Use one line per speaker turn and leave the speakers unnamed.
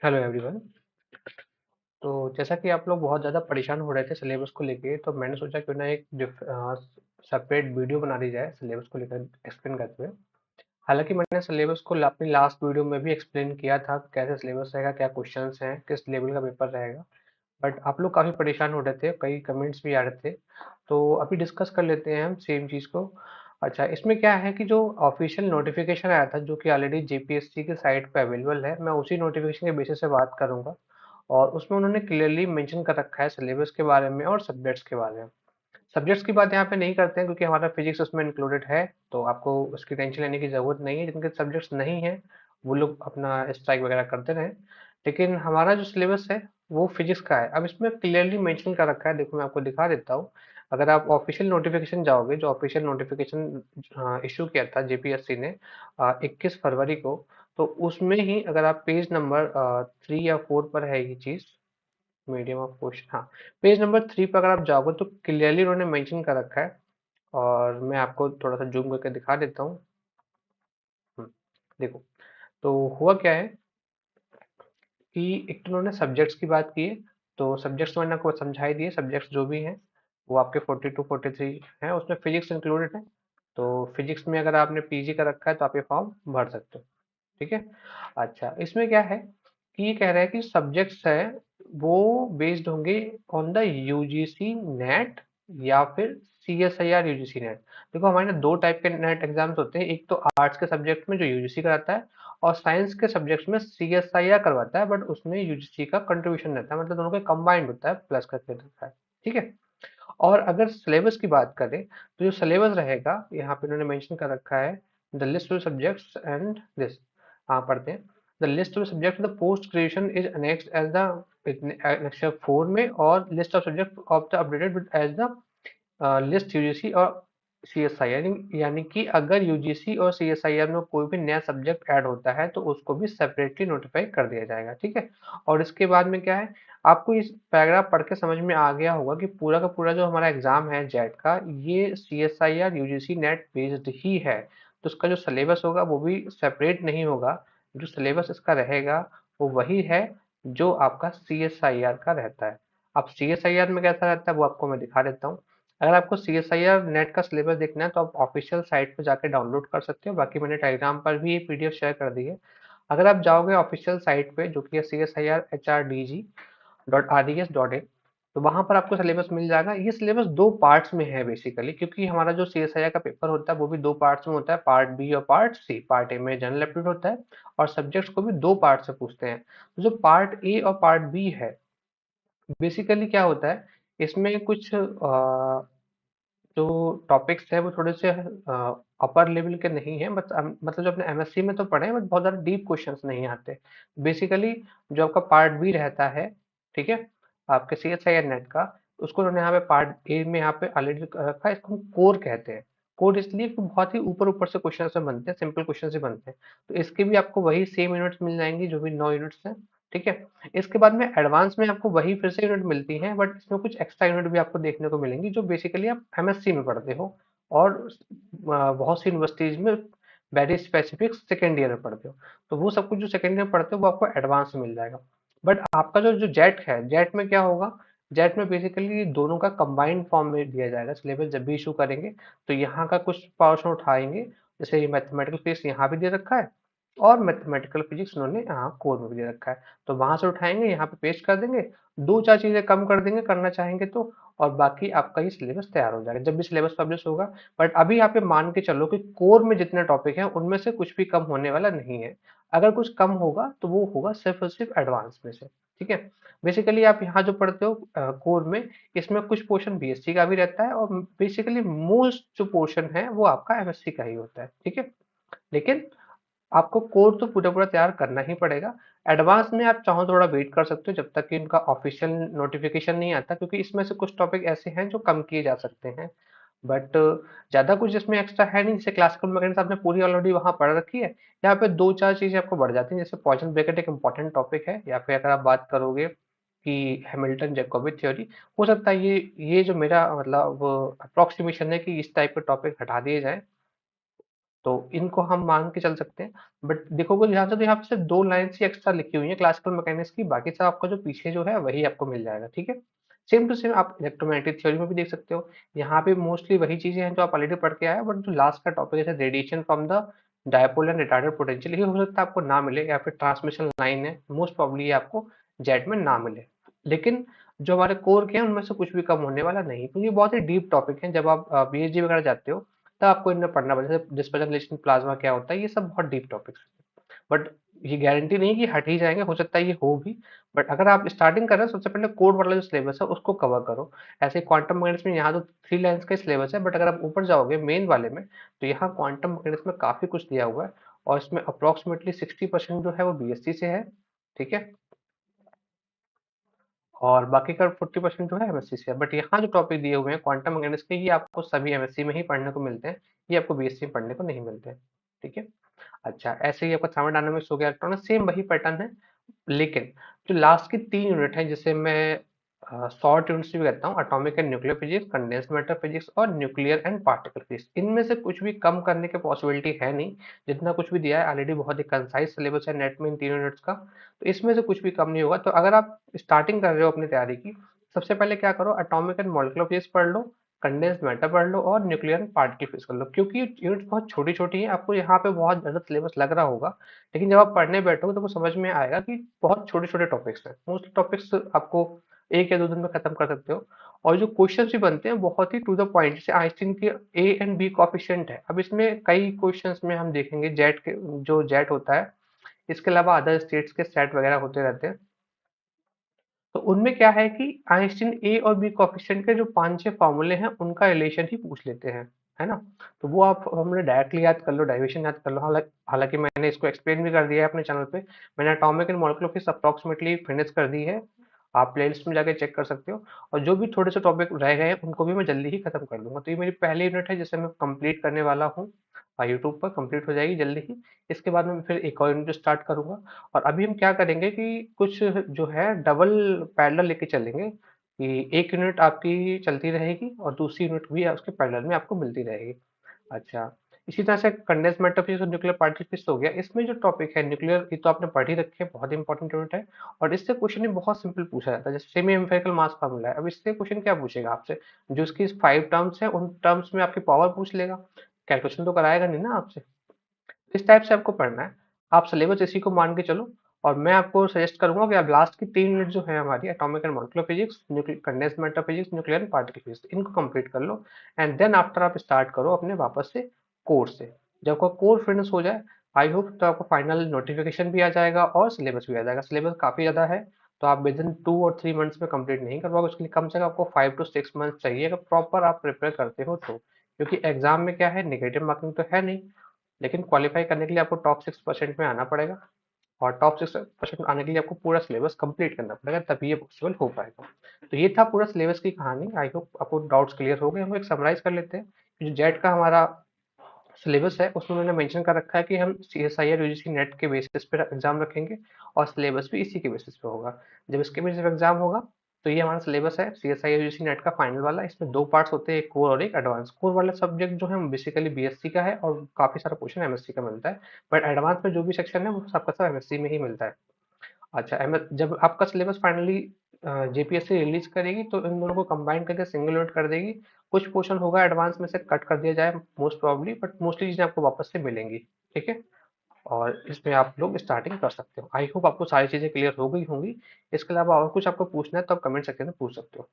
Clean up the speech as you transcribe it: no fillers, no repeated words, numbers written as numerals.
Hello everyone. तो जैसा कि आप लोग बहुत ज़्यादा परेशान हो रहे थे सिलेबस को लेके, तो मैंने सोचा क्यों ना एक सेपरेट वीडियो बना दी जाए सिलेबस को लेकर एक्सप्लेन करते हुए। हालांकि मैंने सिलेबस को अपनी लास्ट वीडियो में भी एक्सप्लेन किया था कि कैसे सिलेबस रहेगा, क्या क्वेश्चंस हैं, किस लेवल का पेपर रहेगा। बट आप लोग काफ़ी परेशान हो रहे थे, कई कमेंट्स भी आ रहे थे। तो अभी डिस्कस कर लेते हैं हम सेम चीज़ को। अच्छा, इसमें क्या है कि जो ऑफिशियल नोटिफिकेशन आया था जो कि ऑलरेडी जेपीएससी के साइट पे अवेलेबल है, मैं उसी नोटिफिकेशन के बेसिस से बात करूंगा। और उसमें उन्होंने क्लियरली मेंशन कर रखा है सिलेबस के बारे में और सब्जेक्ट्स के बारे में। सब्जेक्ट्स की बात यहाँ पे नहीं करते हैं क्योंकि हमारा फिजिक्स उसमें इंक्लूडेड है, तो आपको उसकी टेंशन लेने की ज़रूरत नहीं है। जिनके सब्जेक्ट्स नहीं हैं वो लोग अपना स्ट्राइक वगैरह करते रहें। लेकिन हमारा जो सिलेबस है वो फिजिक्स का है। अब इसमें क्लियरली मेंशन कर रखा है, देखो मैं आपको दिखा देता हूँ। अगर आप ऑफिशियल नोटिफिकेशन जाओगे, जो ऑफिशियल नोटिफिकेशन इशू किया था जेपीएससी ने 21 फरवरी को, तो उसमें ही अगर आप पेज नंबर 3 या 4 पर है ये चीज़, मीडियम ऑफ क्वेश्चन, हाँ, पेज नंबर 3 पर अगर आप जाओगे तो क्लियरली उन्होंने मेंशन कर रखा है। और मैं आपको थोड़ा सा जूम करके दिखा देता हूँ। देखो, तो हुआ क्या है कि एक तो उन्होंने सब्जेक्ट्स की बात की है। तो सब्जेक्ट्स मैंने आपको समझा ही दिए, सब्जेक्ट्स जो भी हैं वो आपके 42 43 हैं, उसमें फिजिक्स इंक्लूडेड है। तो फिजिक्स में अगर आपने पीजी का रखा है तो आप ये फॉर्म भर सकते हो। ठीक है। अच्छा, इसमें क्या है कि ये कह रहा है कि सब्जेक्ट्स है वो बेस्ड होंगे ऑन द यूजीसी नेट या फिर सीएसआईआर यूजीसी नेट। देखो हमारे ना दो टाइप के नेट एग्जाम्स होते हैं, एक तो आर्ट्स के सब्जेक्ट में जो यूजीसी कराता है, और साइंस के सब्जेक्ट्स में सीएसआईआर करवाता है, बट उसमें यूजीसी का कंट्रीब्यूशन रहता है, मतलब दोनों का कंबाइंड होता है, प्लस करके रहता है। ठीक है। और अगर सिलेबस की बात करें तो जो सिलेबस रहेगा यहाँ पे उन्होंने मेंशन कर रखा है, the list of subjects and this. हाँ, पढ़ते हैं। The list of subject the post graduation is annexed as the annexure 4 में, और list of subject of the updated as the list UGC और सीएसआईआर। यानी कि अगर यूजीसी और सीएसआईआर में कोई भी नया सब्जेक्ट ऐड होता है तो उसको भी सेपरेटली नोटिफाई कर दिया जाएगा। ठीक है। और इसके बाद में क्या है, आपको इस पैराग्राफ पढ़ के समझ में आ गया होगा कि पूरा का पूरा जो हमारा एग्जाम है जेट का, ये सीएसआईआर यूजीसी नेट बेस्ड ही है। तो उसका जो सिलेबस होगा वो भी सेपरेट नहीं होगा। जो सिलेबस इसका रहेगा वो वही है जो आपका सीएसआईआर का रहता है। अब सीएसआईआर में कैसा रहता है वो आपको मैं दिखा देता हूँ। अगर आपको सीएसआईआर नेट का सिलेबस देखना है तो आप ऑफिशियल साइट पर जाके डाउनलोड कर सकते हो, बाकी मैंने टेलीग्राम पर भी ये पीडीएफ शेयर कर दी है। अगर आप जाओगे ऑफिशियल साइट पे जो कि है CSIRHRDG.RDS.in, तो वहां पर आपको सिलेबस मिल जाएगा। ये सिलेबस दो पार्ट्स में है बेसिकली, क्योंकि हमारा जो सीएसआईआर का पेपर होता है वो भी दो पार्ट्स में होता है, पार्ट बी और पार्ट सी। पार्ट ए में जनरल एप्टीट्यूड होता है और सब्जेक्ट्स को भी दो पार्ट से पूछते हैं। तो जो पार्ट ए और पार्ट बी है, बेसिकली क्या होता है, इसमें कुछ जो टॉपिक्स है वो थोड़े से अपर लेवल के नहीं है, मतलब जो अपने एमएससी में तो पढ़े हैं, बट बहुत ज़्यादा डीप क्वेश्चंस नहीं आते। बेसिकली जो आपका पार्ट बी रहता है, ठीक है, आपके C S I R net का, उसको उन्होंने यहाँ पे पार्ट ए में यहाँ पे ऑलरेडी रखा है। इसको हम कोर कहते हैं। कोर इसलिए कि बहुत ही ऊपर ऊपर से क्वेश्चन से बनते हैं, सिंपल क्वेश्चन से बनते हैं। तो इसके भी आपको वही सेम यूनिट्स मिल जाएंगी जो भी 9 यूनिट्स हैं। ठीक है। इसके बाद में एडवांस में आपको वही फिर से यूनिट मिलती हैं, बट इसमें कुछ एक्स्ट्रा यूनिट भी आपको देखने को मिलेंगी जो बेसिकली आप एमएससी में पढ़ते हो, और बहुत सी यूनिवर्सिटीज में वेरी स्पेसिफिक सेकेंड ईयर में पढ़ते हो। तो वो सब कुछ जो सेकेंड ईयर में पढ़ते हो वो आपको एडवांस में मिल जाएगा। बट आपका जो जो जेट है, जेट में क्या होगा, जेट में बेसिकली दोनों का कंबाइंड फॉर्म में दिया जाएगा सिलेबस जब भी इशू करेंगे। तो यहाँ का कुछ पोर्शन उठाएंगे, जैसे मैथमेटिकल फिजिक्स यहाँ भी दे रखा है, और मैथमेटिकल फिजिक्स उन्होंने यहाँ कोर में भी दे रखा है। तो वहां से उठाएंगे, यहाँ पे पेस्ट कर देंगे, दो चार चीजें कम कर देंगे करना चाहेंगे तो, और बाकी आपका ये सिलेबस तैयार हो जाएगा जब भी सिलेबस पब्लिश होगा। बट अभी यहाँ पे मान के चलो कि कोर में जितने टॉपिक हैं उनमें से कुछ भी कम होने वाला नहीं है। अगर कुछ कम होगा तो वो होगा सिर्फ और सिर्फ एडवांस में से। ठीक है। बेसिकली आप यहाँ जो पढ़ते हो कोर में, इसमें कुछ पोर्शन बीएससी का भी रहता है, और बेसिकली मोस्ट जो पोर्शन है वो आपका एमएससी का ही होता है। ठीक है। लेकिन आपको कोड तो पूरा पूरा तैयार करना ही पड़ेगा। एडवांस में आप चाहो थोड़ा वेट कर सकते हो जब तक कि इनका ऑफिशियल नोटिफिकेशन नहीं आता, क्योंकि इसमें से कुछ टॉपिक ऐसे हैं जो कम किए जा सकते हैं। बट ज्यादा कुछ इसमें एक्स्ट्रा है नहीं, जैसे क्लासिकल मैकेनिक्स आपने पूरी ऑलरेडी वहां पढ़ रखी है। यहाँ पे दो चार चीजें आपको बढ़ जाती हैं, जैसे पॉइसन ब्रैकेट एक इंपॉर्टेंट टॉपिक है, या फिर अगर आप बात करोगे कि हैमिल्टन जैकोबी थ्योरी, हो सकता है ये जो मेरा मतलब अप्रोक्सीमेशन है कि इस टाइप के टॉपिक हटा दिए जाए। तो इनको हम मान के चल सकते हैं। बट देखोगे ध्यान से तो यहाँ पे सिर्फ 2 लाइन्स ही एक्स्ट्रा लिखी हुई हैं क्लासिकल मैकेनिक्स की, बाकी सब आपका जो पीछे जो है वही आपको मिल जाएगा, ठीक है? सेम टू सेम आप इलेक्ट्रोमैग्नेटिक थ्योरी में भी देख सकते हो। यहाँ पे मोस्टली वही चीज़ें हैं जो आप ऑलरेडी पढ़ के आए हो, बट जो लास्ट का टॉपिक है radiation from the dipole and retarded potential, ये हो सकता है आपको ना मिले, या फिर ट्रांसमिशन लाइन है, मोस्ट प्रोबब्ली ये आपको जेट में ना मिले। लेकिन जो हमारे कोर के हैं उनमें से कुछ भी कम होने वाला नहीं, क्योंकि ये बहुत ही डीप टॉपिक है। जब आप पीएचडी वगैरह जाते हो तब आपको इनमें पढ़ना पड़ेगा, जैसे डिस्पर्जन रिलेशन प्लाज्मा क्या होता है, ये सब बहुत डीप टॉपिक्स हैं। बट ये गारंटी नहीं कि हट ही जाएंगे, हो सकता है ये हो भी। बट अगर आप स्टार्टिंग कर रहे हो, सबसे पहले कोड वाला जो सिलेबस है उसको कवर करो। ऐसे क्वांटम मैकेनिक्स में यहाँ तो 3 लाइन्स का सिलेबस है, बट अगर आप ऊपर जाओगे मेन वाले में तो यहाँ क्वांटम मैकेनिक्स में काफी कुछ दिया हुआ है, और इसमें अप्रोक्सीमेटली 60% जो है वो बीएससी से है, ठीक है? और बाकी का 40% जो है एमएससी से है। बट यहाँ जो टॉपिक दिए हुए हैं क्वांटम मैकेनिक्स के, ये आपको सभी एमएससी में ही पढ़ने को मिलते हैं, ये आपको बीएससी में पढ़ने को नहीं मिलते हैं, ठीक है? अच्छा, ऐसे ही आपका थर्मोडायनामिक्स हो गया, इलेक्ट्रॉनिक्स सेम वही पैटर्न है। लेकिन जो लास्ट की 3 यूनिट है, जिसे मैं शॉर्ट यूनिट्स भी कहता हूँ, atomic and nuclear physics, condensed matter physics और न्यूक्लियर एंड पार्टिकल फिजिक्स, इनमें से कुछ भी कम करने की पॉसिबिलिटी है नहीं। जितना कुछ भी दिया है ऑलरेडी बहुत ही कंसाइज सिलेबस है नेट में इन 3 यूनिट्स का, तो इसमें से कुछ भी कम नहीं होगा। तो अगर आप स्टार्टिंग कर रहे हो अपनी तैयारी की, सबसे पहले क्या करो, एटॉमिक एंड मॉलिक्यूलर फिजिक्स पढ़ लो, कंडेंस्ड मैटर पढ़ लो और न्यूक्लियर एंड पार्टिकल फिजिक्स कर लो, क्योंकि यूनिट्स बहुत छोटी छोटी हैं। आपको यहाँ पे बहुत ज्यादा सिलेबस लग रहा होगा, लेकिन जब आप पढ़ने बैठोगे तो वो समझ में आएगा कि बहुत छोटे छोटे टॉपिक्स हैं। मोस्ट टॉपिक्स आपको 1 या 2 दिन में खत्म कर सकते हो। और जो क्वेश्चन भी बनते हैं बहुत ही टू द पॉइंट, जैसे आइंस्टीन के ए एंड बी कोफिशिएंट है, अब इसमें कई क्वेश्चंस में हम देखेंगे जेट के, जो जेट होता है, इसके अलावा अदर स्टेट्स के सेट वगैरह होते रहते हैं। तो उनमें क्या है कि आइंस्टीन ए और बी कोफिशिएंट के जो 5-6 फॉर्मूले हैं उनका रिलेशन ही पूछ लेते हैं, है ना? तो वो आप फॉर्मूले डायरेक्टली याद कर लो, डेरिवेशन याद कर लो। हालांकि मैंने इसको एक्सप्लेन भी कर दिया है अपने चैनल पे। मैंने atomic and molecular physics approximately finish कर दी है, आप प्लेलिस्ट में जाके चेक कर सकते हो। और जो भी थोड़े से टॉपिक रह गए हैं उनको भी मैं जल्दी ही खत्म कर दूंगा। तो ये मेरी पहली यूनिट है जिसे मैं कंप्लीट करने वाला हूँ, यूट्यूब पर कंप्लीट हो जाएगी जल्दी ही। इसके बाद में फिर एक और यूनिट स्टार्ट करूंगा। और अभी हम क्या करेंगे कि कुछ जो है डबल पैरेलल लेके चलेंगे, कि एक यूनिट आपकी चलती रहेगी और दूसरी यूनिट भी उसके पैरेलल में आपको मिलती रहेगी। अच्छा, इसी तरह से कंडेंस मैटर फिजिक्स और न्यूक्लियर पार्टिकल फिजिक्स हो गया। इसमें जो टॉपिक है न्यूक्लियर, ये तो आपने पढ़ ही रखे हैं, बहुत इंपॉर्टेंट यूनिट है। और इससे क्वेश्चन भी बहुत सिंपल पूछा जाता है, जैसे सेमी एम्पिरिकल मास फार्मूला है। अब इससे क्वेश्चन क्या पूछेगा आपसे, जो इसकी 5 टर्म्स है उन टर्म्स में आपकी पावर पूछ लेगा, कैलकुलेशन तो कराएगा नहीं ना आपसे। इस टाइप से आपको पढ़ना है। आप सिलेबस इसी को मान के चलो। और मैं आपको सजेस्ट करूंगा कि आप लास्ट की 3 यूनिट जो है हमारी, atomic and molecular physics, condensed matter physics, nuclear and particle physics, इनको कंप्लीट कर लो। एंड देन आफ्टर आप स्टार्ट करो अपने वापस से कोर्स से। जब आपका कोर्स फिनिश हो जाए, आई होप तो आपको फाइनल नोटिफिकेशन भी आ जाएगा और सिलेबस भी आ जाएगा। सिलेबस काफ़ी ज़्यादा है, तो आप विद इन 2 और 3 मंथ्स में कंप्लीट नहीं कर पाओगे। उसके लिए कम से कम आपको 5 to 6 मंथ्स चाहिए, अगर प्रॉपर आप प्रिपेयर करते हो तो। क्योंकि एग्जाम में क्या है, नेगेटिव मार्किंग तो है नहीं, लेकिन क्वालिफाई करने के लिए आपको टॉप 6% में आना पड़ेगा। और टॉप 6% आने के लिए आपको पूरा सिलेबस कंप्लीट करना पड़ेगा, तभी ये पॉसिबल हो पाएगा। तो ये था पूरा सिलेबस की कहानी। आई होप आपको डाउट्स क्लियर हो गए। हम एक समराइज कर लेते हैं। जो जेट का हमारा सिलेबस है उसमें मैंने मेंशन कर रखा है कि हम C S I R UGC net के बेसिस पे एग्जाम रखेंगे, और सिलेबस भी इसी के बेसिस पे होगा। जब इसके बेसिस पे एग्जाम होगा तो ये हमारा सिलेबस है C S I R UGC net का फाइनल वाला। इसमें 2 पार्ट्स होते हैं, एक कोर और एक एडवांस। कोर वाला सब्जेक्ट जो है बेसिकली बीएससी का है, और काफी सारा क्वेश्चन एमएससी का मिलता है। बट एडवांस में जो भी सेक्शन है वो सबका सब एमएससी में ही मिलता है। अच्छा, जब आपका सिलेबस फाइनली जेपीएससी रिलीज करेगी तो इन दोनों को कंबाइन करके सिंगल यूनिट कर देगी। कुछ पोर्शन होगा एडवांस में से कट कर दिया जाए मोस्ट प्रोबब्ली, बट मोस्टली चीजें आपको वापस से मिलेंगी, ठीक है? और इसमें आप लोग स्टार्टिंग कर सकते हो। आई होप आपको सारी चीजें क्लियर हो गई होंगी। इसके अलावा और कुछ आपको पूछना है तो आप कमेंट सेक्शन में पूछ सकते हो।